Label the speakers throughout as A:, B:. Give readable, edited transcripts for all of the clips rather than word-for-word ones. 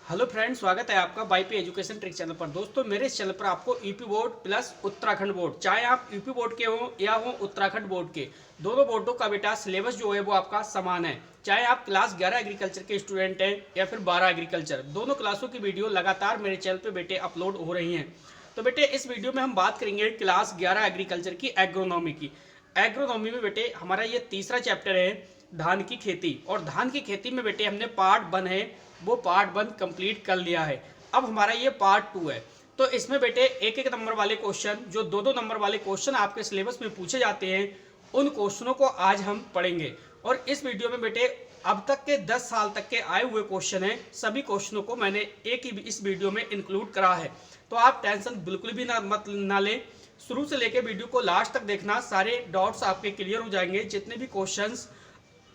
A: Hello friends, स्वागत है आपका वाईपी एजुकेशन ट्रिक चैनल पर। दोस्तों, मेरे इस चैनल पर आपको UP board plus Uttarakhand board, चाहे आप यूपी बोर्ड के हो या हो उत्तराखंड बोर्ड के, दोनों बोर्डों का बेटा सिलेबस जो है वो आपका समान है। चाहे आप क्लास 11 एग्रीकल्चर के स्टूडेंट हैं या फिर 12 एग्रीकल्चर, दोनों क्लासों की वीडियो लगातार मेरे चैनल पर बेटे अपलोड हो रही हैं। तो बेटे, इस वीडियो में हम बात करेंगे क्लास 11 एग्रीकल्चर की एग्रोनॉमी की। एग्रोनॉमी में बेटे हमारा ये तीसरा चैप्टर है, धान की खेती। और धान की खेती में बेटे हमने पार्ट 1 है वो पार्ट 1 कंप्लीट कर लिया है। अब हमारा ये पार्ट 2 है। तो इसमें बेटे एक एक नंबर वाले क्वेश्चन, जो दो दो नंबर वाले क्वेश्चन आपके सिलेबस में पूछे जाते हैं, उन क्वेश्चनों को आज हम पढ़ेंगे। और इस वीडियो में बेटे अब तक के 10 साल तक के आए हुए क्वेश्चन हैं, सभी क्वेश्चनों को मैंने एक ही इस वीडियो में इंक्लूड करा है। तो आप टेंशन बिल्कुल भी ना लें, शुरू से लेकर वीडियो को लास्ट तक देखना, सारे डाउट्स आपके क्लियर हो जाएंगे। जितने भी क्वेश्चंस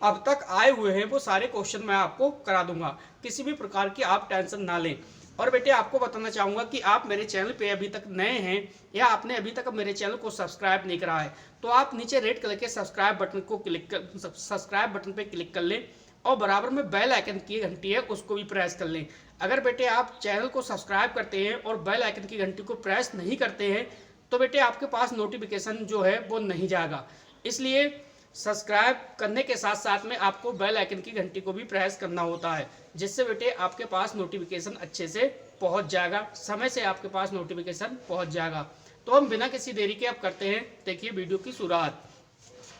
A: अब तक आए हुए हैं वो सारे क्वेश्चन मैं आपको करा दूंगा, किसी भी प्रकार की आप टेंशन ना लें। और बेटे आपको बताना चाहूँगा कि आप मेरे चैनल पे अभी तक नए हैं या आपने अभी तक मेरे चैनल को सब्सक्राइब नहीं करा है, तो आप नीचे रेड कलर के सब्सक्राइब बटन को सब्सक्राइब बटन पर क्लिक कर लें और बराबर में बेल आइकन की घंटी है उसको भी प्रेस कर लें। अगर बेटे आप चैनल को सब्सक्राइब करते हैं और बेल आइकन की घंटी को प्रेस नहीं करते हैं तो बेटे आपके पास नोटिफिकेशन जो है वो नहीं जाएगा। इसलिए सब्सक्राइब करने के साथ साथ में आपको बेल आइकन की घंटी को भी प्रेस करना होता है, जिससे बेटे आपके पास नोटिफिकेशन अच्छे से पहुंच जाएगा, समय से आपके पास नोटिफिकेशन पहुंच जाएगा। तो हम बिना किसी देरी के अब करते हैं, देखिए वीडियो की शुरुआत।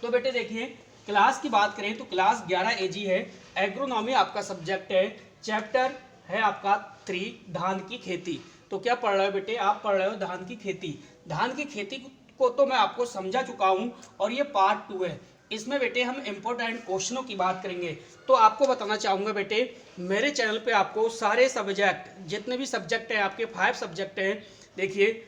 A: तो बेटे देखिए, क्लास की बात करें तो क्लास 11 एजी है, एग्रोनॉमी आपका सब्जेक्ट है, चैप्टर है आपका 3 धान की खेती। तो क्या पढ़ रहे हो बेटे, आप पढ़ रहे हो धान की खेती। धान की खेती को तो मैं आपको समझा चुका हूं और ये पार्ट 2 है। इसमें बेटे हम इंपॉर्टेंट क्वेश्चनों की बात करेंगे। तो आपको बताना चाहूँगा बेटे, मेरे चैनल पे आपको सारे सब्जेक्ट, जितने भी सब्जेक्ट हैं आपके 5 सब्जेक्ट हैं, देखिए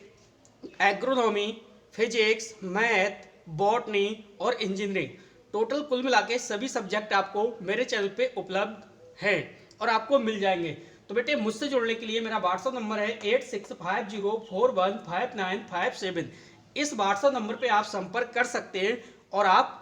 A: एग्रोनॉमी, फिजिक्स, मैथ, बॉटनी और इंजीनियरिंग, टोटल कुल मिला के सभी सब्जेक्ट आपको मेरे चैनल पे उपलब्ध है और आपको मिल जाएंगे। तो बेटे मुझसे जुड़ने के लिए मेरा व्हाट्सअप नंबर है 8650415957। इस व्हाट्सअप नंबर पे आप संपर्क कर सकते हैं और आप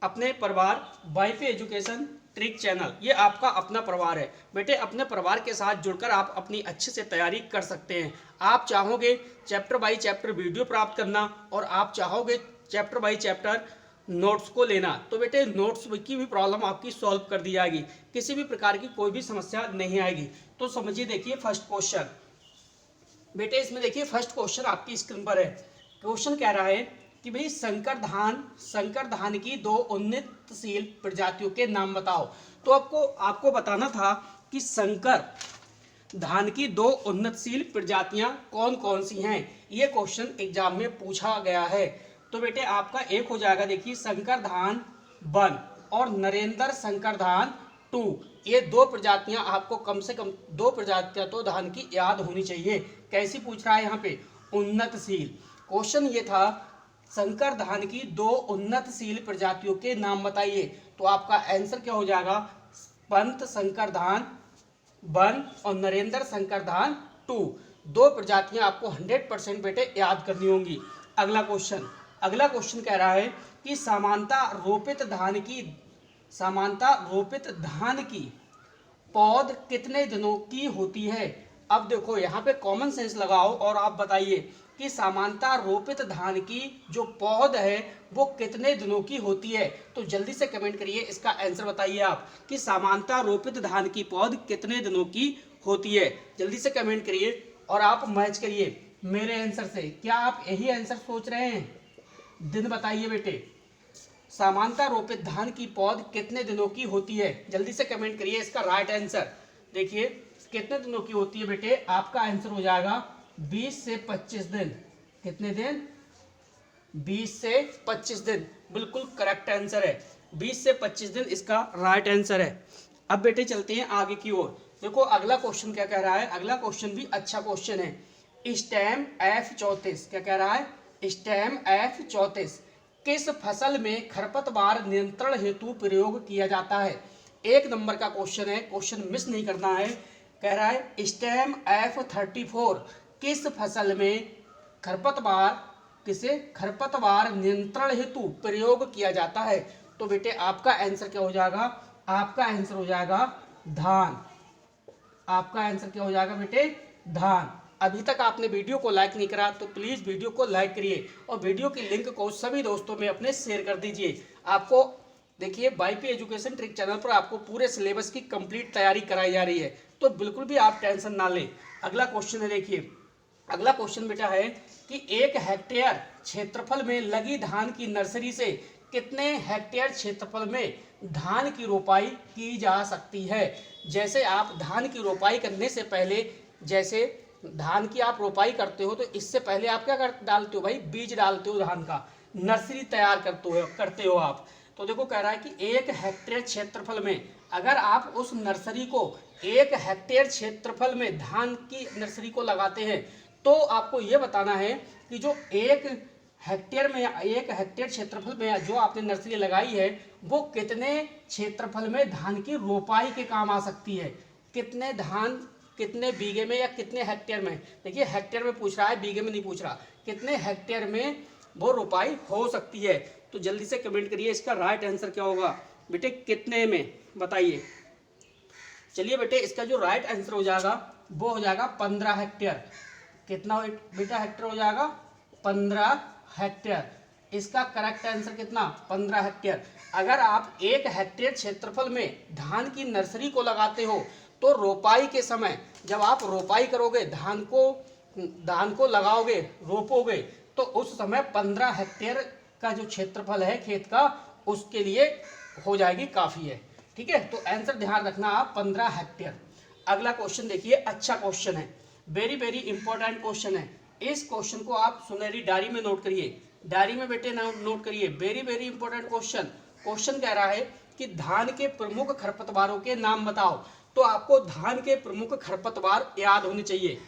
A: अपने परिवार वाईपी एजुकेशन ट्रिक चैनल, ये आपका अपना परिवार है बेटे, अपने परिवार के साथ जुड़कर आप अपनी अच्छे से तैयारी कर सकते हैं। आप चाहोगे चैप्टर बाय चैप्टर वीडियो प्राप्त करना और आप चाहोगे चैप्टर बाय चैप्टर नोट्स को लेना, तो बेटे नोट्स की भी प्रॉब्लम आपकी सॉल्व कर दी जाएगी, किसी भी प्रकार की कोई भी समस्या नहीं आएगी। तो समझिए, देखिए फर्स्ट क्वेश्चन बेटे, इसमें देखिए फर्स्ट क्वेश्चन आपकी स्क्रीन पर है। क्वेश्चन कह रहा है कि भाई संकर धान की 2 उन्नतशील प्रजातियों के नाम बताओ। तो आपको बताना था कि संकर धान की 2 उन्नतशील प्रजातियां कौन कौन सी हैं। ये क्वेश्चन एग्जाम में पूछा गया है। तो बेटे आपका एक हो जाएगा, देखिए संकर धान 1 और नरेंद्र संकर धान 2। ये 2 प्रजातियां आपको कम से कम 2 प्रजातियां तो धान की याद होनी चाहिए। कैसी पूछ रहा है यहाँ पे, उन्नतशील। क्वेश्चन ये था संकर धान की 2 उन्नतशील प्रजातियों के नाम बताइए। तो आपका आंसर क्या हो जाएगा, पंत संकर धान 1 और नरेंद्र संकर धान 2। 2 प्रजातियां आपको 100% बेटे याद करनी होंगी। अगला क्वेश्चन कह रहा है कि समानता रोपित धान की पौध कितने दिनों की होती है। अब देखो यहाँ पे कॉमन सेंस लगाओ और आप बताइए कि समानता रोपित धान की जो पौध है वो कितने दिनों की होती है। तो जल्दी से कमेंट करिए, इसका आंसर बताइए आप कि समानता रोपित धान की पौध कितने दिनों की होती है। जल्दी से कमेंट करिए और आप मैच करिए मेरे आंसर से। क्या आप यही आंसर सोच रहे हैं? दिन बताइए बेटे, समानता रोपित धान की पौध कितने दिनों की होती है, जल्दी से कमेंट करिए इसका राइट आंसर। देखिए कितने दिनों की होती है बेटे, आपका आंसर हो जाएगा 20 से 25 दिन। कितने दिन? 20 से 25 दिन, बिल्कुल करेक्ट आंसर है। 20 से 25 दिन इसका राइट आंसर है। अब बेटे चलते हैं आगे की ओर। देखो अगला क्वेश्चन क्या कह रहा है, अगला क्वेश्चन भी अच्छा क्वेश्चन है। स्टेम F34 क्या कह रहा है, स्टेम F34 किस फसल में खरपतवार नियंत्रण हेतु प्रयोग किया जाता है। 1 नंबर का क्वेश्चन है, क्वेश्चन मिस नहीं करना है। कह रहा है स्टेम F34 किस फसल में खरपतवार नियंत्रण हेतु प्रयोग किया जाता है। तो बेटे आपका आंसर क्या हो जाएगा, आपका आंसर हो जाएगा धान। आपका आंसर क्या हो जाएगा बेटे, धान। अभी तक आपने वीडियो को लाइक नहीं करा तो प्लीज वीडियो को लाइक करिए और वीडियो की लिंक को सभी दोस्तों में अपने शेयर कर दीजिए। आपको देखिए वाईपी एजुकेशन ट्रिक चैनल पर आपको पूरे सिलेबस की कंप्लीट तैयारी कराई जा रही है, तो बिल्कुल भी आप टेंशन ना लें। अगला क्वेश्चन है, देखिए अगला क्वेश्चन बेटा है कि 1 हेक्टेयर क्षेत्रफल में लगी धान की नर्सरी से कितने हेक्टेयर क्षेत्रफल में धान की रोपाई की जा सकती है। जैसे आप धान की रोपाई करने से पहले, जैसे धान की आप रोपाई करते हो तो इससे पहले आप क्या डालते हो भाई, बीज डालते हो, धान का नर्सरी तैयार करते हो आप। तो देखो कह रहा है कि 1 हेक्टेयर क्षेत्रफल में, अगर आप उस नर्सरी को 1 हेक्टेयर क्षेत्रफल में धान की नर्सरी को लगाते हैं तो आपको ये बताना है कि जो 1 हेक्टेयर क्षेत्रफल में जो आपने नर्सरी लगाई है वो कितने क्षेत्रफल में धान की रोपाई के काम आ सकती है, कितने धान, कितने बीघे में या कितने हेक्टेयर में। देखिए हेक्टेयर में पूछ रहा है, बीघे में नहीं पूछ रहा, कितने हेक्टेयर में वो रोपाई हो सकती है। तो जल्दी से कमेंट करिए इसका राइट आंसर क्या होगा बेटे, कितने में बताइए। चलिए बेटे इसका जो राइट आंसर हो जाएगा वो हो जाएगा 15 हेक्टेयर। कितना बेटा हेक्टेयर हो जाएगा, 15 हेक्टेयर। इसका करेक्ट आंसर कितना, 15 हेक्टेयर। अगर आप 1 हेक्टेयर क्षेत्रफल में धान की नर्सरी को लगाते हो तो रोपाई के समय, जब आप रोपाई करोगे, धान को लगाओगे, रोपोगे, तो उस समय 15 हेक्टेयर का जो क्षेत्रफल है खेत का, उसके लिए हो जाएगी, काफी है। ठीक है, तो आंसर ध्यान रखना आप, 15 हेक्टेयर। अगला क्वेश्चन देखिए, अच्छा क्वेश्चन है, वेरी वेरी इंपॉर्टेंट क्वेश्चन है। इस क्वेश्चन को आप सुनहरी डायरी में नोट करिए, डायरी में बेटे नोट करिए, very very important question. Question कह रहा है कि धान के प्रमुख खरपतवारों के नाम बताओ। तो आपको धान के प्रमुख खरपतवार याद होने चाहिए।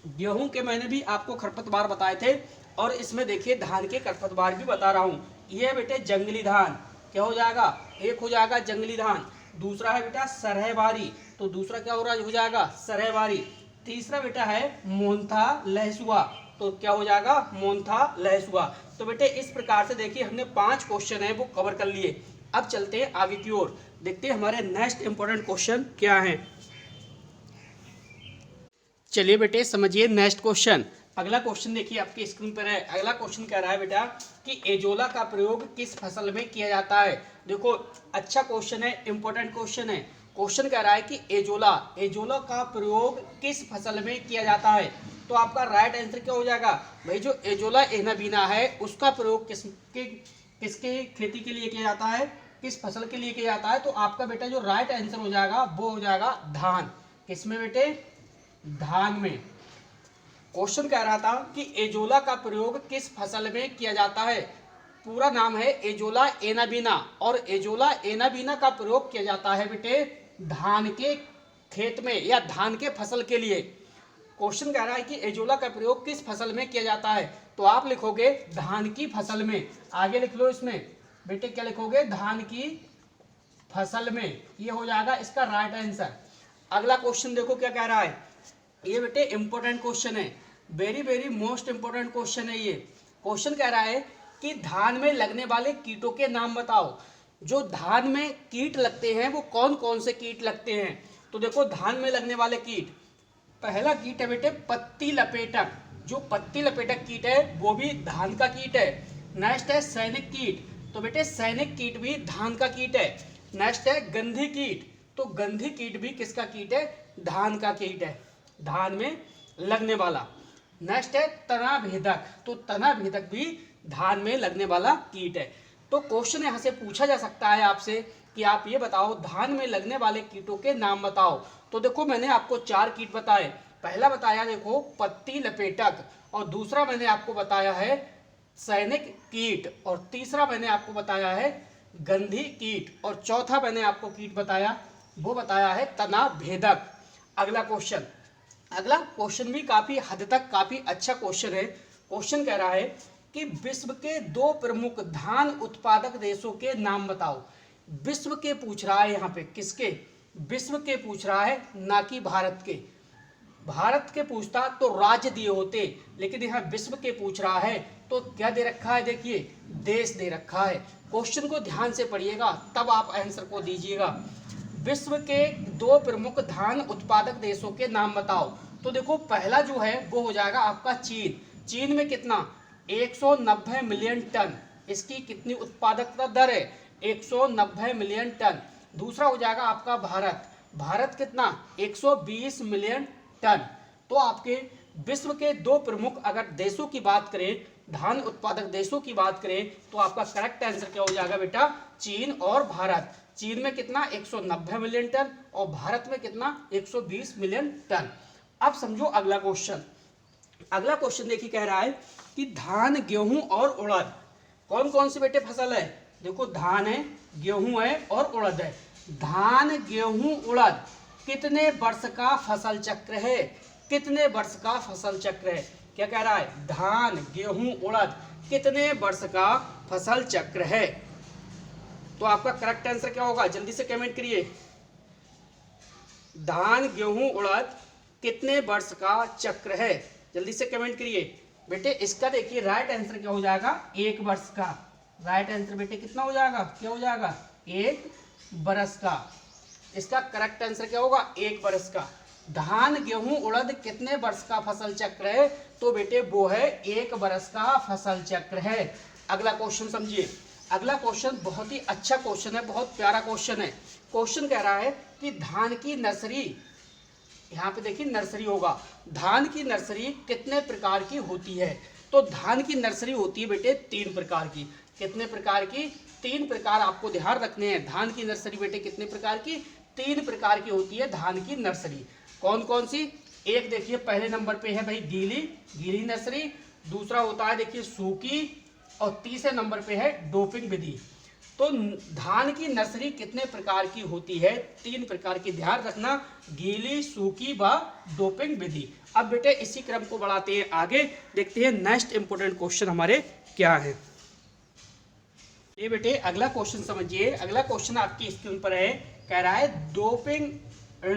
A: गेहूं के मैंने भी आपको खरपतवार बताए थे और इसमें देखिए धान के खरपतवार भी बता रहा हूं। ये बेटे जंगली धान, क्या हो जाएगा, एक हो जाएगा जंगली धान, दूसरा है बेटा सरहबारी, तो दूसरा क्या हो जाएगा, सरहबारी। तीसरा बेटा है मोंथा लहसुआ, तो क्या हो जाएगा, मोंथा लहसुआ। तो बेटे इस प्रकार से देखिए हमने 5 क्वेश्चन है वो कवर कर लिए। अब चलते हैं आगे की ओर, देखते हैं हमारे नेक्स्ट इंपॉर्टेंट क्वेश्चन क्या है। चलिए बेटे समझिए नेक्स्ट क्वेश्चन। अगला क्वेश्चन देखिए आपकी स्क्रीन पर है। अगला क्वेश्चन कह रहा है बेटा कि एजोला का प्रयोग किस फसल में किया जाता है। देखो अच्छा क्वेश्चन है, इंपॉर्टेंट क्वेश्चन है। क्वेश्चन कह रहा है कि एजोला का प्रयोग किस फसल में किया जाता है। तो आपका राइट आंसर क्या हो जाएगा भाई, जो एजोला एनाबीना है उसका प्रयोग किसके खेती के लिए किया जाता है, किस फसल के लिए किया जाता है। तो आपका बेटा जो राइट आंसर हो जाएगा वो हो जाएगा धान। किसमें बेटे, धान में। क्वेश्चन कह रहा था कि एजोला का प्रयोग किस फसल में किया जाता है। पूरा नाम है एजोला एनाबीना, और एजोला एनाबीना का प्रयोग किया जाता है बेटे धान के खेत में या धान के फसल के लिए। क्वेश्चन कह रहा है कि एजोला का प्रयोग किस फसल में किया जाता है, तो आप लिखोगे धान की फसल में। आगे लिख लो इसमें बेटे, क्या लिखोगे, धान की फसल में। ये हो जाएगा इसका राइट आंसर। अगला क्वेश्चन देखो क्या कह रहा है, ये बेटे इंपॉर्टेंट क्वेश्चन है, very very most important question है ये। क्वेश्चन कह रहा है कि धान में लगने वाले कीटों के नाम बताओ। जो धान में कीट लगते हैं वो कौन कौन से कीट लगते हैं। तो देखो धान में लगने वाले कीट, पहला कीट है बेटे पत्ती लपेटक। जो पत्ती लपेटक कीट है वो भी धान का कीट है। नेक्स्ट है सैनिक कीट, तो बेटे सैनिक कीट भी धान का कीट है। नेक्स्ट है गंधी कीट, तो गंधी कीट भी किसका कीट है, धान का कीट है, धान में लगने वाला। नेक्स्ट है तना भेदक, तो तना भेदक भी धान में लगने वाला कीट है। तो क्वेश्चन यहाँ से पूछा जा सकता है आपसे कि आप ये बताओ धान में लगने वाले कीटों के नाम बताओ। तो देखो मैंने आपको 4 कीट बताए। पहला बताया देखो पत्ती लपेटक, और दूसरा मैंने आपको बताया है सैनिक कीट, और तीसरा मैंने आपको बताया है गंधी कीट, और चौथा मैंने आपको कीट बताया वो बताया है तना भेदक। अगला क्वेश्चन भी काफी हद तक काफी अच्छा क्वेश्चन है। क्वेश्चन कह रहा है कि विश्व के 2 प्रमुख धान उत्पादक देशों के नाम बताओ। विश्व के पूछ रहा है यहाँ पे, किसके, विश्व के पूछ रहा है, ना कि भारत के। भारत के पूछता तो राज्य दिए होते, लेकिन यहाँ विश्व के पूछ रहा है तो क्या दे रखा है, देखिए देश दे रखा है। क्वेश्चन को ध्यान से पढ़िएगा तब आप आंसर को दीजिएगा। विश्व के 2 प्रमुख धान उत्पादक देशों के नाम बताओ। तो देखो पहला जो है वो हो जाएगा आपका चीन। चीन में कितना 190 मिलियन टन, इसकी कितनी उत्पादकता दर है 190 मिलियन टन। दूसरा हो जाएगा आपका भारत। भारत कितना 120 मिलियन टन। तो आपके विश्व के 2 प्रमुख अगर देशों की बात करें, धान उत्पादक देशों की बात करें, तो आपका करेक्ट आंसर क्या हो जाएगा बेटा चीन और भारत। चीन में कितना 190 मिलियन टन और भारत में कितना 120 मिलियन टन। अब समझो अगला क्वेश्चन। अगला क्वेश्चन देखिए कह रहा है कि धान गेहूं और उड़द कौन कौन सी बेटे फसल है। देखो धान है, गेहूं है और उड़द है। धान गेहूं उड़द कितने वर्ष का फसल चक्र है, कितने वर्ष का फसल चक्र है। क्या कह रहा है धान गेहूं उड़द कितने वर्ष का फसल चक्र है। तो आपका करेक्ट आंसर क्या होगा जल्दी से कमेंट करिए। धान गेहूं उड़द कितने वर्ष का चक्र है, जल्दी से कमेंट करिए बेटे। इसका देखिए राइट आंसर क्या हो जाएगा 1 वर्ष का। राइट आंसर बेटे कितना हो जाएगा, क्या हो जाएगा 1 वर्ष का। इसका करेक्ट आंसर क्या होगा 1 वर्ष का। धान गेहूं उड़द कितने वर्ष का फसल चक्र है, तो बेटे वो है 1 वर्ष का फसल चक्र है। अगला क्वेश्चन समझिए। अगला क्वेश्चन बहुत ही अच्छा क्वेश्चन है, बहुत प्यारा क्वेश्चन है। क्वेश्चन कह रहा है कि धान की नर्सरी, यहाँ पे देखिए नर्सरी होगा, धान की नर्सरी कितने प्रकार की होती है। तो धान की नर्सरी होती है बेटे 3 प्रकार की। कितने प्रकार की 3 प्रकार आपको ध्यान रखने हैं। धान की नर्सरी बेटे कितने प्रकार की 3 प्रकार की होती है धान की नर्सरी। कौन कौन सी, एक देखिए पहले नंबर पे है भाई गीली नर्सरी। दूसरा होता है देखिए सूखी और तीसरे नंबर पे है डोपिंग विधि। तो धान की नर्सरी कितने प्रकार की होती है 3 प्रकार की, ध्यान रखना गीली सूखी व डोपिंग विधि। अब बेटे इसी क्रम को बढ़ाते हैं आगे, देखते हैं नेक्स्ट इंपोर्टेंट क्वेश्चन हमारे क्या है। ये बेटे अगला क्वेश्चन समझिए। अगला क्वेश्चन आपकी स्क्रीन पर है, कह रहा है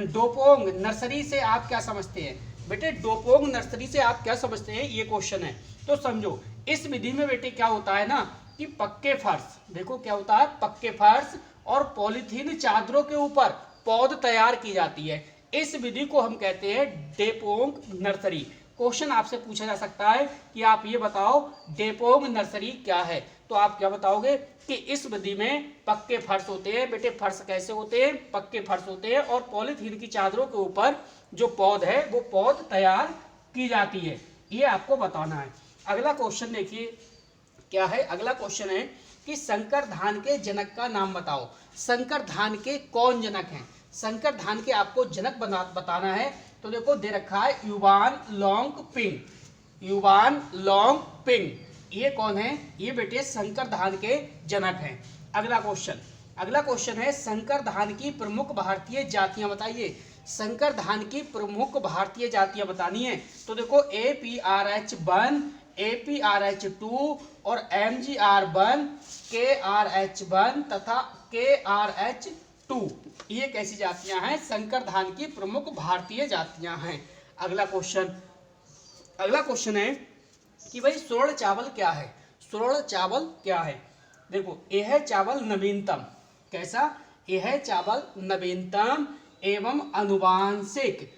A: डोपोंग नर्सरी से आप क्या समझते हैं। बेटे डोपोंग नर्सरी से आप क्या समझते हैं ये क्वेश्चन है। तो समझो इस विधि में बेटे क्या होता है ना कि पक्के फर्श, देखो क्या होता है पक्के फर्श और पॉलीथीन चादरों के ऊपर पौध तैयार की जाती है। इस विधि को हम कहते हैं डेपोंग नर्सरी। क्वेश्चन आपसे पूछा जा सकता है कि आप ये बताओ डेपोंग नर्सरी क्या है। तो आप क्या बताओगे कि इस विधि में पक्के फर्श होते हैं। बेटे फर्श कैसे होते हैं, पक्के फर्श होते हैं और पॉलीथीन की चादरों के ऊपर जो पौध है वो पौध तैयार की जाती है, ये आपको बताना है। अगला क्वेश्चन देखिए क्या है। अगला क्वेश्चन है कि संकर धान के जनक का नाम बताओ। संकर धान के कौन जनक हैं, संकर धान के आपको जनक बताना है। तो देखो दे रखा है युवान लोंगपिंग, युवान लोंगपिंग, ये कौन है, ये बेटे संकर धान के जनक हैं। अगला क्वेश्चन है संकर धान की प्रमुख भारतीय जातियां बताइए। संकर धान की प्रमुख भारतीय जातियां बतानी है। तो देखो APRH1, APRH2 और MGR1, KRH1 तथा KRH2, ये कैसी जातियां हैं, संकर धान की प्रमुख भारतीय जातियां हैं। अगला क्वेश्चन है कि भाई स्वर्ण चावल क्या है। स्वर्ण चावल क्या है, देखो यह चावल नवीनतम, कैसा, यह चावल नवीनतम एवं अनुवांशिक,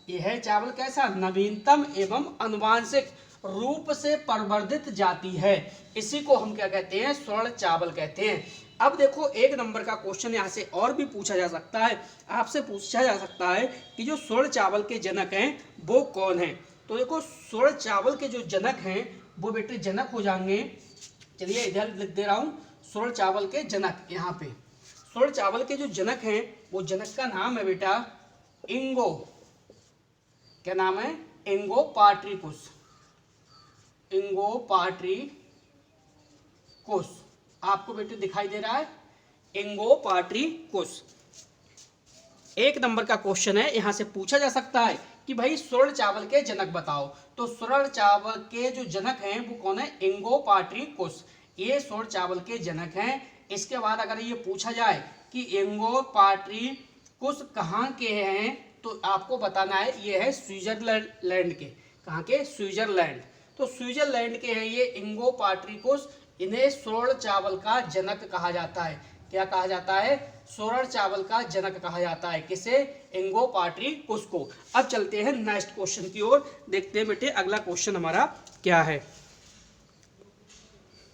A: यह चावल कैसा नवीनतम एवं अनुवांशिक रूप से प्रवर्धित जाती है। इसी को हम क्या कहते हैं, स्वर्ण चावल कहते हैं। अब देखो 1 नंबर का क्वेश्चन यहाँ से और भी पूछा जा सकता है, आपसे पूछा जा सकता है कि जो स्वर्ण चावल के जनक हैं वो कौन है। तो देखो स्वर्ण चावल के जो जनक हैं वो बेटे जनक हो जाएंगे, चलिए इधर लिख दे रहा हूँ स्वर्ण चावल के जनक। यहाँ पे स्वर्ण चावल के जो जनक हैं वो जनक का नाम है बेटा इंगो, क्या नाम है, इंगोपाट्रिकुस, इंगोपाट्रिकुस, आपको बेटे दिखाई दे रहा है इंगोपाट्रिकुस। 1 नंबर का क्वेश्चन है, यहां से पूछा जा सकता है कि भाई स्वर्ण चावल के जनक बताओ। तो स्वर्ण चावल के जो जनक हैं वो कौन है, इंगोपाट्रिकुस, ये स्वर्ण चावल के जनक हैं। इसके बाद अगर ये पूछा जाए कि इंगोपाट्रिकुस कहाँ के हैं, तो आपको बताना है ये है स्विट्जरलैंड के, कहाँ के, स्विट्जरलैंड। तो स्विट्जरलैंड के हैं ये इंगोपाट्रिकुस, इन्हें स्वर्ण चावल का जनक कहा जाता है। क्या कहा जाता है? सोरठ चावल का जनक कहा जाता है। किसे? एंगोपाट्रिकुस को। अब चलते हैं नेक्स्ट क्वेश्चन की ओर, देखते हैं बेटे अगला क्वेश्चन हमारा क्या है।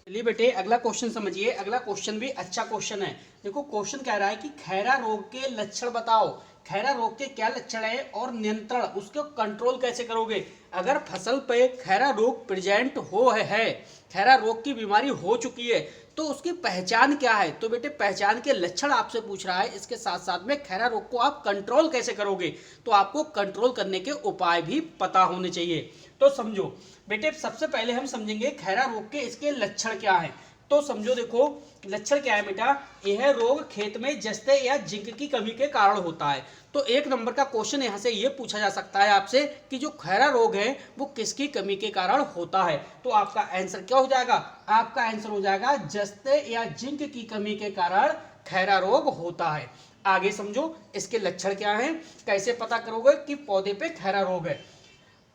A: चलिए बेटे अगला क्वेश्चन समझिए। अगला क्वेश्चन भी अच्छा क्वेश्चन है। देखो क्वेश्चन कह रहा है कि खैरा रोग के लक्षण बताओ। खैरा रोग के क्या लक्षण है और नियंत्रण, उसको कंट्रोल कैसे करोगे? अगर फसल पे खैरा रोग प्रेजेंट है, खैरा रोग की बीमारी हो चुकी है, तो उसकी पहचान क्या है? तो बेटे पहचान के लक्षण आपसे पूछ रहा है। इसके साथ साथ में खैरा रोग को आप कंट्रोल कैसे करोगे, तो आपको कंट्रोल करने के उपाय भी पता होने चाहिए। तो समझो बेटे, सबसे पहले हम समझेंगे खैरा रोग के इसके लक्षण क्या हैं। तो समझो, देखो लक्षण क्या है बेटा, यह रोग खेत में जस्ते या जिंक की कमी के कारण होता है। तो एक नंबर का क्वेश्चन यहाँ से ये पूछा जा सकता है आपसे कि जो खैरा रोग है वो किसकी कमी के कारण होता है। तो आपका आंसर क्या हो जाएगा? आपका आंसर हो जाएगा जस्ते या जिंक की कमी के कारण खैरा रोग होता है। आगे समझो इसके लक्षण क्या हैं, कैसे पता करोगे कि पौधे पे खैरा रोग है।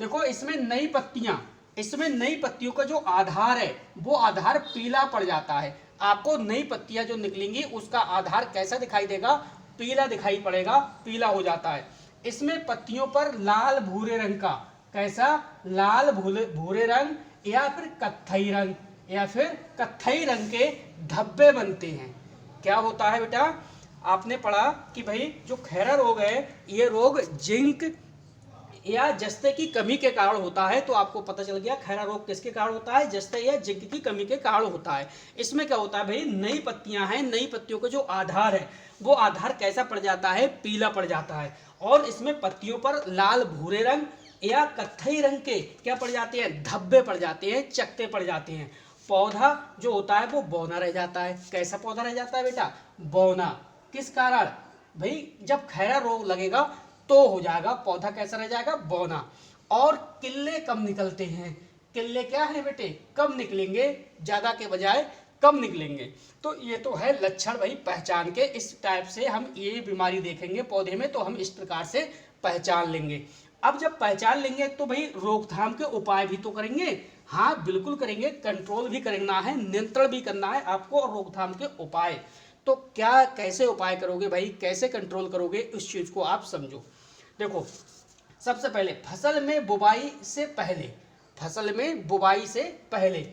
A: देखो इसमें नई पत्तियों का जो आधार है वो आधार पीला पड़ जाता है। आपको नई पत्तियां जो निकलेंगी उसका आधार कैसा दिखाई देगा? पीला दिखाई पड़ेगा, पीला हो जाता है। इसमें पत्तियों पर लाल भूरे रंग का, कैसा? लाल भूरे रंग या फिर कत्थई रंग के धब्बे बनते हैं। क्या होता है बेटा? आपने पढ़ा कि भाई जो खैरा रोग है ये रोग जिंक या जस्ते की कमी के कारण होता है। तो आपको पता चल गया खैरा रोग किसके कारण होता है? जस्ते या जिंक की कमी के कारण होता है। इसमें क्या होता है भाई, नई पत्तियां हैं, नई पत्तियों का जो आधार है वो आधार कैसा पड़ जाता है? पीला पड़ जाता है। और इसमें पत्तियों पर लाल भूरे रंग या कत्थई रंग के क्या पड़ जाते हैं? धब्बे पड़ जाते हैं, चकते पड़ जाते हैं। पौधा जो होता है वो बौना रह जाता है। कैसा पौधा रह जाता है बेटा? बौना। किस कारण? भाई जब खैरा रोग लगेगा तो हो जाएगा, पौधा कैसा रह जाएगा? बौना। और किल्ले कम निकलते हैं। किल्ले क्या है बेटे? कम निकलेंगे, ज्यादा के बजाय कम निकलेंगे। तो ये तो है लक्षण भाई पहचान के। इस टाइप से हम ये बीमारी देखेंगे पौधे में तो हम इस प्रकार से पहचान लेंगे। अब जब पहचान लेंगे तो भाई रोकथाम के उपाय भी तो करेंगे। हाँ बिल्कुल करेंगे, कंट्रोल भी करना है, नियंत्रण भी करना है आपको, और रोकथाम के उपाय। तो क्या कैसे उपाय करोगे भाई, कैसे कंट्रोल करोगे, इस चीज को आप समझो। देखो सबसे पहले फसल में बुवाई से पहले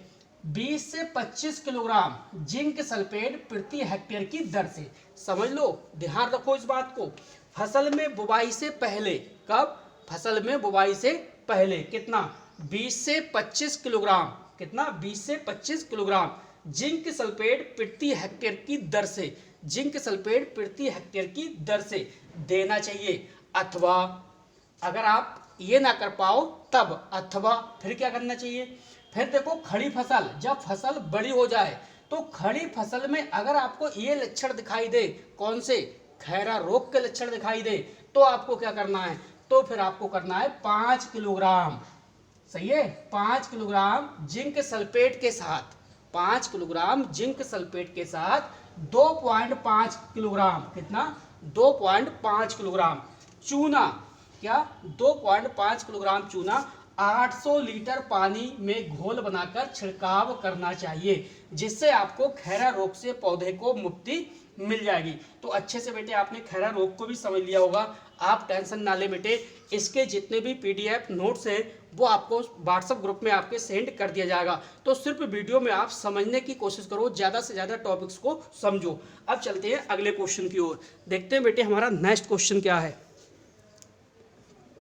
A: 20 से 25 किलोग्राम जिंक सल्फेट प्रति हेक्टेयर की दर से, समझ लो, ध्यान रखो इस बात को। फसल में बुवाई से पहले, कब? फसल में बुवाई से पहले कितना? 20 से 25 किलोग्राम, कितना? 20 से 25 किलोग्राम जिंक सल्फेट प्रति हेक्टेयर की दर से, जिंक सल्फेट प्रति हेक्टेयर की दर से देना चाहिए। अथवा अगर आप ये ना कर पाओ तब, अथवा फिर क्या करना चाहिए? फिर देखो खड़ी फसल, जब फसल बड़ी हो जाए तो खड़ी फसल में अगर आपको ये लक्षण दिखाई दे, कौन से? खैरा रोग के लक्षण दिखाई दे, तो आपको क्या करना है? तो फिर आपको करना है 5 किलोग्राम, सही है, 5 किलोग्राम जिंक सल्फेट के साथ, 5 किलोग्राम जिंक सल्फेट के साथ 2.5 किलोग्राम, कितना? 2.5 किलोग्राम चूना, क्या? 2.5 किलोग्राम चूना 800 लीटर पानी में घोल बनाकर छिड़काव करना चाहिए, जिससे आपको खैरा रोग से पौधे को मुक्ति मिल जाएगी। तो अच्छे से बेटे आपने खैरा रोग को भी समझ लिया होगा। आप टेंशन ना ले बेटे, इसके जितने भी पीडीएफ नोट्स हैं वो आपको व्हाट्सएप ग्रुप में आपके सेंड कर दिया जाएगा। तो सिर्फ वीडियो में आप समझने की कोशिश करो, ज़्यादा से ज़्यादा टॉपिक्स को समझो। अब चलते हैं अगले क्वेश्चन की ओर, देखते हैं बेटे हमारा नेक्स्ट क्वेश्चन क्या है।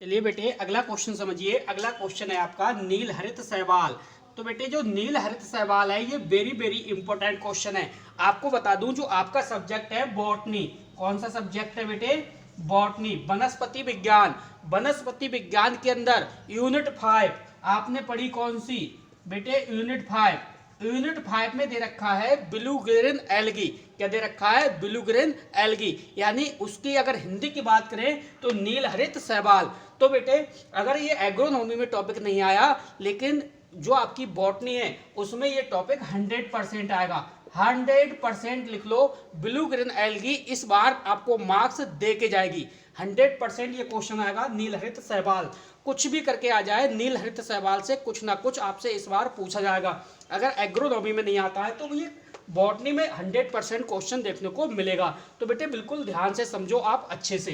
A: चलिए बेटे अगला क्वेश्चन समझिए। अगला क्वेश्चन है आपका नील हरित शैवाल। तो बेटे जो नील हरित शैवाल है ये वेरी इंपॉर्टेंट क्वेश्चन है। आपको बता दूं जो आपका सब्जेक्ट है बॉटनी, कौन सा सब्जेक्ट है बेटे? बॉटनी, वनस्पति विज्ञान। वनस्पति विज्ञान के अंदर यूनिट 5 आपने पढ़ी कौन सी बेटे? यूनिट 5। यूनिट 5 में दे रखा है ब्लू ग्रीन एल्गी। क्या दे रखा है? ब्लू ग्रीन एल्गी, यानी उसकी अगर हिंदी की बात करें तो नील हरित शैवाल। तो बेटे अगर ये एग्रोनॉमी में टॉपिक नहीं आया, लेकिन जो आपकी बॉटनी है उसमें ये टॉपिक 100% आएगा। 100% लिख लो, ब्लू ग्रीन एल्गी इस बार आपको मार्क्स दे के जाएगी। 100% ये क्वेश्चन आएगा नील हरित शैवाल। कुछ भी करके आ जाए, नील हरित शैवाल से कुछ ना कुछ आपसे इस बार पूछा जाएगा। अगर एग्रोनॉमी में नहीं आता है तो ये बॉटनी में 100% क्वेश्चन देखने को मिलेगा। तो बेटे बिल्कुल ध्यान से समझो आप अच्छे से।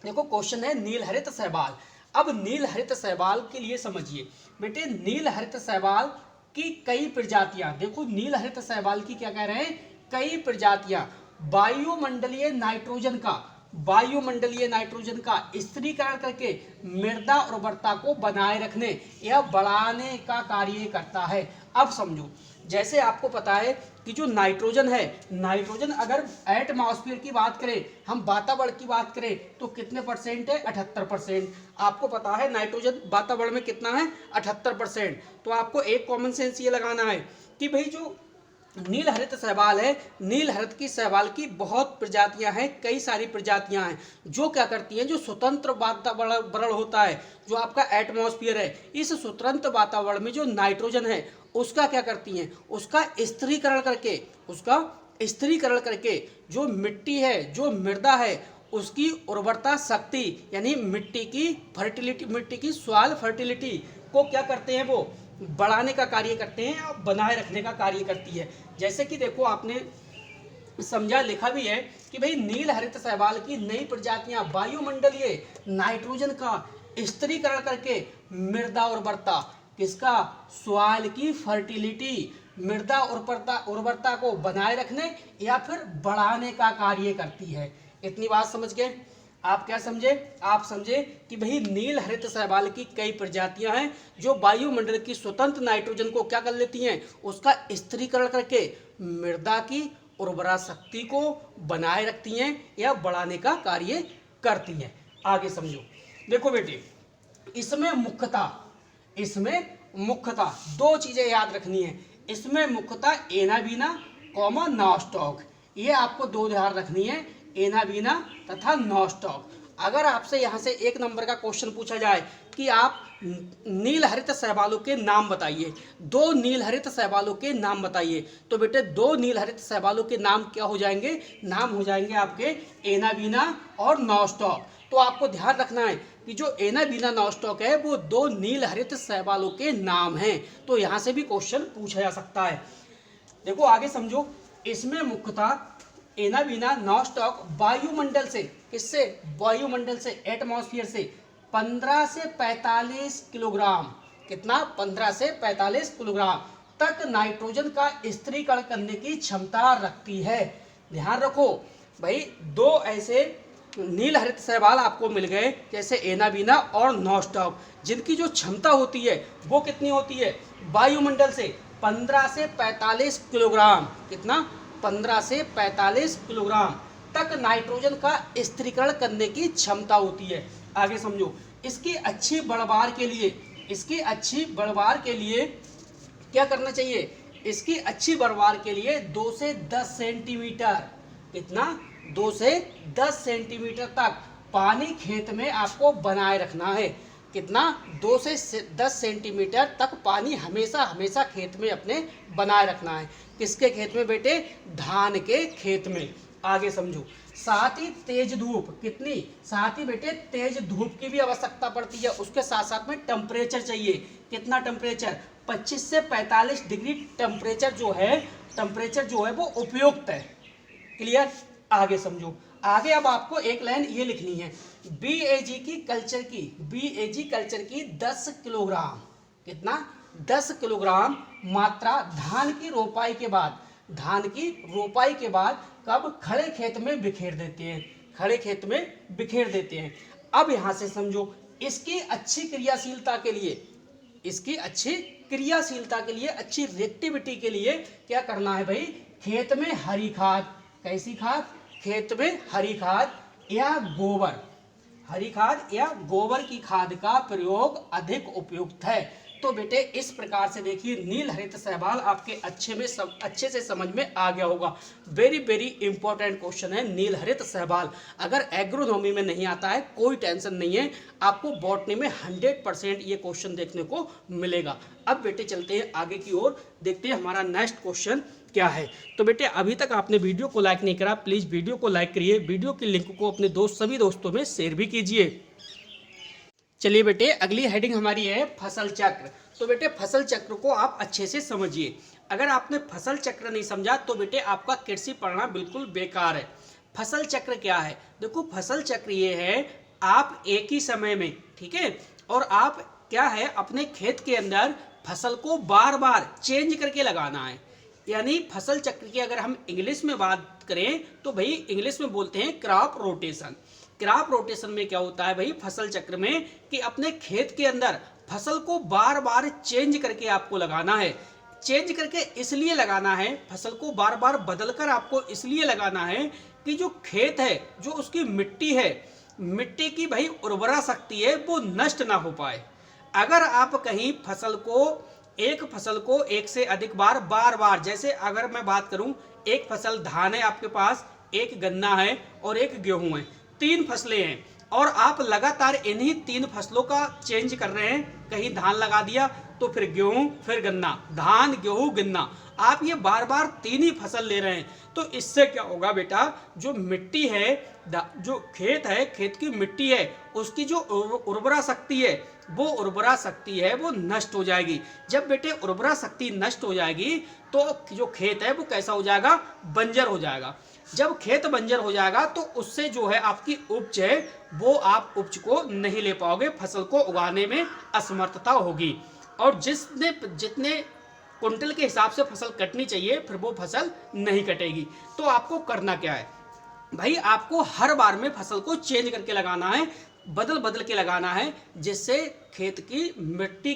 A: देखो क्वेश्चन है नील हरित शैवाल। अब नील हरित शैवाल के लिए समझिए बेटे, नील हरित शैवाल की कई प्रजातियां, देखो नील हरित शैवाल की क्या कह रहे हैं, कई प्रजातियां वायुमंडलीय नाइट्रोजन का स्थिरीकरण करके मृदा उर्वरता को बनाए रखने या बढ़ाने का कार्य करता है। अब समझो, जैसे आपको पता है कि जो नाइट्रोजन है, नाइट्रोजन अगर एटमॉस्फेयर की बात करें, हम वातावरण की बात करें तो कितने परसेंट है, 78%। आपको पता है नाइट्रोजन वातावरण में कितना है, 78%। तो आपको एक कॉमन सेंस ये लगाना है कि भाई जो नील हरित शैवाल है, नील हरित की शैवाल की बहुत प्रजातियां हैं, कई सारी प्रजातियां हैं जो क्या करती हैं, जो स्वतंत्र वातावरण होता है, जो आपका एटमॉस्फेयर है, इस स्वतंत्र वातावरण में जो नाइट्रोजन है उसका क्या करती हैं, उसका स्थिरीकरण करके जो मिट्टी है, जो मृदा है, उसकी उर्वरता शक्ति यानी मिट्टी की फर्टिलिटी, मिट्टी की सॉइल फर्टिलिटी को क्या करते हैं, वो बढ़ाने का कार्य करते हैं और बनाए रखने का कार्य करती है। जैसे कि देखो आपने समझा, लिखा भी है कि भाई नील हरित शैवाल की नई प्रजातियां वायुमंडलीय नाइट्रोजन का स्थिरीकरण करके मृदा उर्वरता, किसका, सॉइल की फर्टिलिटी, मृदा उर्वरता को बनाए रखने या फिर बढ़ाने का कार्य करती है। इतनी बात समझ गए आप? क्या समझे? आप समझे कि भाई नील हरित शैवाल की कई प्रजातियां हैं जो वायुमंडल की स्वतंत्र नाइट्रोजन को क्या कर लेती हैं, उसका स्थिरीकरण करके मृदा की उर्वरा शक्ति को बनाए रखती हैं या बढ़ाने का कार्य करती हैं। आगे समझो, देखो बेटे इसमें मुख्यतः दो चीजें याद रखनी है। इसमें मुख्यतः एनाबीना कॉमा नॉस्टॉक, ये आपको दो ध्यान रखनी है, एनाबीना तथा नॉस्टॉक। अगर आपसे यहाँ से एक नंबर का क्वेश्चन पूछा जाए कि आप नील हरित शैवालों के नाम बताइए, दो नील हरित शैवालों के नाम बताइए, तो बेटे दो नील हरित शैवालों के नाम क्या हो जाएंगे, नाम हो जाएंगे आपके एनाबीना और नॉस्टॉक। तो आपको ध्यान रखना है कि जो एनाबीना नॉस्टॉक है वो दो नील हरित शैवालों के नाम हैं। तो यहाँ से भी क्वेश्चन पूछा जा सकता है। देखो आगे समझो, इसमें मुख्यतः एनाबीना नॉस्टॉक वायुमंडल से, किससे, वायुमंडल से, एटमॉस्फेयर से 15 से 45 किलोग्राम, कितना, 15 से 45 किलोग्राम तक नाइट्रोजन का स्थिरीकरण करने की क्षमता रखती है। ध्यान रखो भाई, दो ऐसे नील हरित शैवाल आपको मिल गए जैसे एनाबीना और नॉस्टॉक, जिनकी जो क्षमता होती है वो कितनी होती है, वायुमंडल से 15 से 45 किलोग्राम, कितना, 15 से 45 किलोग्राम तक नाइट्रोजन का स्थिरीकरण करने की क्षमता होती है। आगे समझो, इसकी अच्छी बढ़वार के लिए क्या करना चाहिए, इसकी अच्छी बढ़वार के लिए 2 से 10 सेंटीमीटर, कितना, 2 से 10 सेंटीमीटर तक पानी खेत में आपको बनाए रखना है। कितना, 2 से 10 सेंटीमीटर तक पानी हमेशा खेत में अपने बनाए रखना है। किसके खेत में बेटे, धान के खेत में। आगे समझो, साथ ही तेज धूप, कितनी, साथ ही बेटे तेज धूप की भी आवश्यकता पड़ती है। उसके साथ साथ में टेम्परेचर चाहिए, कितना टेम्परेचर, 25 से 45 डिग्री टेम्परेचर जो है वो उपयुक्त है। क्लियर? आगे समझो, आगे अब आपको एक लाइन ये लिखनी है, बीएजी कल्चर की 10 किलोग्राम, कितना, 10 किलोग्राम मात्रा धान की रोपाई के बाद कब, खड़े खेत में बिखेर देते हैं। अब यहां से समझो, इसकी अच्छी क्रियाशीलता के लिए, अच्छी रिएक्टिविटी के लिए क्या करना है भाई, खेत में हरी खाद, कैसी खाद, खेत में हरी खाद या गोबर की खाद का प्रयोग अधिक उपयुक्त है। तो बेटे इस प्रकार से देखिए, नील हरित शैवाल आपके अच्छे से समझ में आ गया होगा। वेरी वेरी इंपॉर्टेंट क्वेश्चन है नील हरित शैवाल। अगर एग्रोनॉमी में नहीं आता है कोई टेंशन नहीं है, आपको बॉटनी में 100% ये क्वेश्चन देखने को मिलेगा। अब बेटे चलते हैं आगे की ओर, देखते हैं हमारा नेक्स्ट क्वेश्चन क्या है। तो बेटे अभी तक आपने वीडियो को लाइक नहीं करा, प्लीज़ वीडियो को लाइक करिए, वीडियो की लिंक को अपने सभी दोस्तों में शेयर भी कीजिए। चलिए बेटे, अगली हेडिंग हमारी है फसल चक्र। तो बेटे फसल चक्र को आप अच्छे से समझिए। अगर आपने फसल चक्र नहीं समझा तो बेटे आपका कृषि पढ़ना बिल्कुल बेकार है। फसल चक्र क्या है? देखो फसल चक्र ये है, आप एक ही समय में, ठीक है, और आप क्या है अपने खेत के अंदर फसल को बार बार चेंज करके लगाना है। यानी फसल चक्र की अगर हम इंग्लिश में बात करें तो भाई इंग्लिश में बोलते हैं क्रॉप रोटेशन। क्रॉप रोटेशन में क्या होता है भाई फसल चक्र में कि अपने खेत के अंदर फसल को बार बार चेंज करके आपको लगाना है। चेंज करके इसलिए लगाना है, फसल को बार बार बदलकर आपको इसलिए लगाना है कि जो खेत है, जो उसकी मिट्टी है, मिट्टी की भाई उर्वरा शक्ति है वो नष्ट ना हो पाए। अगर आप कहीं एक फसल को एक से अधिक बार बार, जैसे अगर मैं बात करूं, एक फसल धान है आपके पास, एक गन्ना है और एक गेहूं है, 3 फसलें हैं और आप लगातार इन्हीं 3 फसलों का चेंज कर रहे हैं। कहीं धान लगा दिया तो फिर गेहूं, फिर गन्ना, धान गेहूं गन्ना, आप ये बार बार 3 ही फसल ले रहे हैं। तो इससे क्या होगा बेटा, जो मिट्टी है, जो खेत है, खेत की मिट्टी है, उसकी जो उर्वरा शक्ति है, वो नष्ट हो जाएगी। जब बेटे उर्वरा शक्ति नष्ट हो जाएगी तो जो खेत है वो कैसा हो जाएगा? बंजर हो जाएगा। जब खेत बंजर हो जाएगा तो उससे जो है आपकी उपज है वो आप उपज को नहीं ले पाओगे, फसल को उगाने में असमर्थता होगी और जितने कुंटल के हिसाब से फसल कटनी चाहिए फिर वो फसल नहीं कटेगी। तो आपको करना क्या है भाई, आपको हर बार में फसल को चेंज करके लगाना है, बदल के लगाना है, जिससे खेत की मिट्टी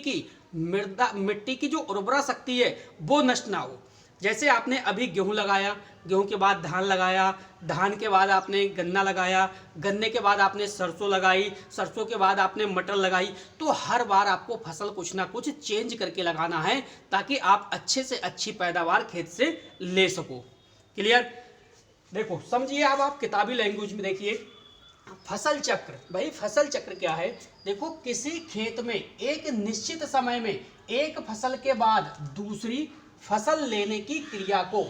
A: की जो उर्वरा शक्ति है वो नष्ट ना हो। जैसे आपने अभी गेहूं लगाया, गेहूं के बाद धान लगाया, धान के बाद आपने गन्ना लगाया, गन्ने के बाद आपने सरसों लगाई, सरसों के बाद आपने मटर लगाई। तो हर बार आपको फसल कुछ ना कुछ चेंज करके लगाना है ताकि आप अच्छे से अच्छी पैदावार खेत से ले सको। क्लियर? देखो समझिए, अब आप किताबी लैंग्वेज में देखिए फसल चक्र। भाई फसल चक्र क्या है? देखो किसी खेत में एक निश्चित समय में एक फसल के बाद दूसरी फसल लेने की क्रिया को,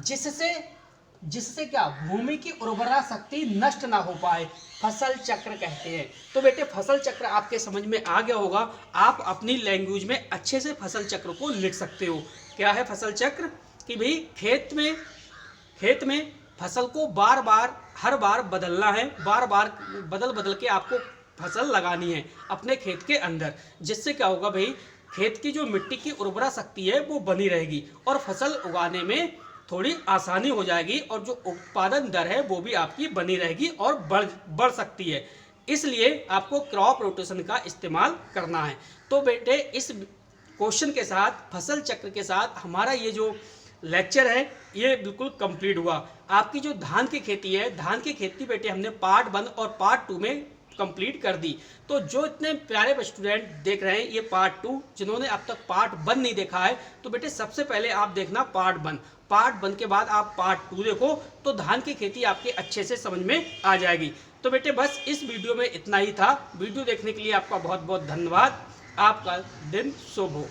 A: जिससे क्या भूमि की उर्वरा शक्ति नष्ट ना हो पाए, फसल चक्र कहते हैं। तो बेटे फसल चक्र आपके समझ में आ गया होगा, आप अपनी लैंग्वेज में अच्छे से फसल चक्र को लिख सकते हो। क्या है फसल चक्र? कि भाई खेत में फसल को हर बार बदलना है, बार बदल के आपको फसल लगानी है अपने खेत के अंदर। जिससे क्या होगा भाई, खेत की जो मिट्टी की उर्वरा शक्ति है वो बनी रहेगी और फसल उगाने में थोड़ी आसानी हो जाएगी और जो उत्पादन दर है वो भी आपकी बनी रहेगी और बढ़ सकती है। इसलिए आपको क्रॉप रोटेशन का इस्तेमाल करना है। तो बेटे इस क्वेश्चन के साथ, फसल चक्र के साथ हमारा ये जो लेक्चर है ये बिल्कुल कंप्लीट हुआ। आपकी जो धान की खेती है, धान की खेती बेटे हमने पार्ट 1 और पार्ट 2 में कंप्लीट कर दी। तो जो इतने प्यारे स्टूडेंट देख रहे हैं ये पार्ट 2, जिन्होंने अब तक पार्ट 1 नहीं देखा है, तो बेटे सबसे पहले आप देखना पार्ट 1। पार्ट 1 के बाद आप पार्ट 2 देखो तो धान की खेती आपके अच्छे से समझ में आ जाएगी। तो बेटे बस इस वीडियो में इतना ही था। वीडियो देखने के लिए आपका बहुत बहुत धन्यवाद। आपका दिन शुभ हो।